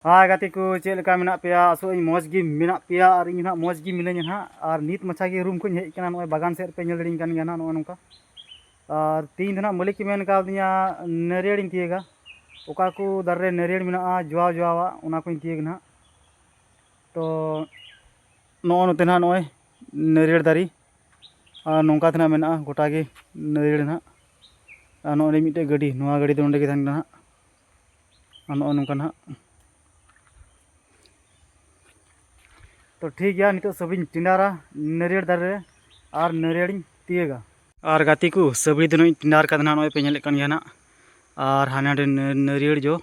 हाँ गाते को चेलका मेना पेया आसो इन मौज गी मेना पेया और इन ना मौज गी मिलेन ना और नीत मछा गी रूम को हेज कना नोय बागान सेट पे नेल दड़िन कान गया ना नो नोका और तीन ना मलिक मेन का दिया नरेड़ इन तिएगा ओका को दर्रे नरेड़ मेना जुआ जुआ उना को इन तिएग ना तो नो नोते ना नोय नरेड़ दारी और नोका तना मेना गोटा गे नरेड़ ना नो ने मिटे गाड़ी नोआ गाड़ी तो ओंडे गे थान ना नो नोका ना तो ठीक है नितो सबिन टिंडारा नरेड़ दारे और नरेड़ तिएगा और गाती को सबड़ी दिन टिंडार का ना पे नेले कान गया ना और हाने नरेड़ जो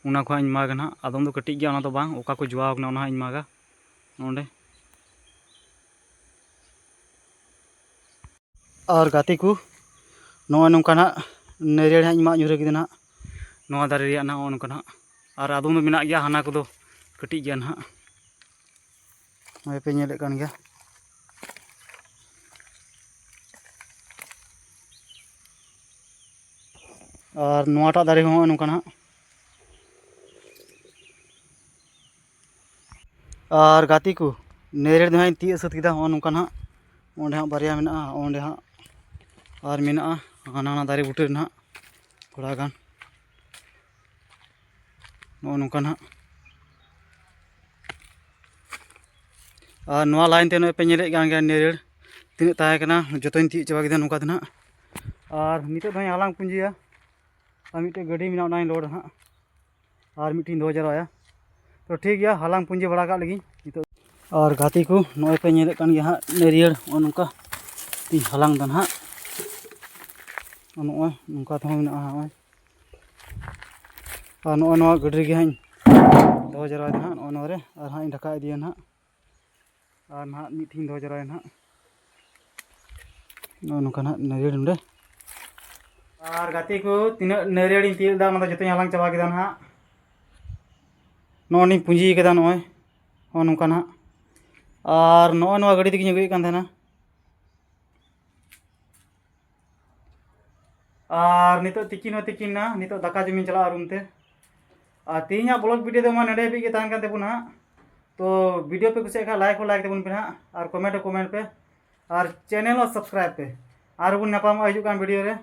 उना को इन मागा ना आदम दो कटिग गया तो बांग ओका को जुआव ना उना इन मागा नोंडे और गाती को नो नोंका ना नरेड़ इन मा ᱧᱩᱨ ᱠᱮᱫᱟ ना नोआ दारे रिया ना नोंका ना और आदम दो मेना गया हाना को दो कटिग गया ना नोय पे नेले कान गया और नोआटा दारे हो नोंका ना और गाती को नेरेड़ दो ती असत किदा हो नोंका ना ओंडे हाँ बारिया मेना ओंडे हाँ और मेना हाना दारे बुटे ना थोड़ा गान नो नोंका ना और नोआ लाइन ते नो पे नेले गान गया नेरेड़ तीन ताहे कना जतोन ती चबा किदा नोंका ना और नितो दो हालांग पुंजिया और मिटे गाड़ी मेना ओना लोड हाँ और मिटिन दो जराया तो ठीक गया हालांग पुंजी बड़ा का लगी नितो और गाती को नोय पे नेले कान गया हाँ नरेड़ नोंका ती हालांग दन हाँ नोय नोंका तो मेना हाँ और नो नो गड्री गे हाँ दो जरा हाँ नो नो रे और हाँ ढका दिया ना और ना मिटिन दो जरा ना नो नोंका ना नरेड़ उंडे और गाती को तीन नरेड़ इन तील दा मतलब जतो हालांग चबा केदा ना नो नि पुंजी केदा नोय हो नोंका ना और नो नो गाड़ी तक अगुए कान थाना और नितो तिकिन ना नितो दाका जमीन चला रूम ते और तीन ब्लॉग वीडियो मा नडे भी तान कान तेबुना तो वीडियो पे कुछ लाइक हो लाइक तेबुन पे ना और कमेंट पे और चैनल सब्सक्राइब पे और बुन नापाम हिजुग कान वीडियो रे।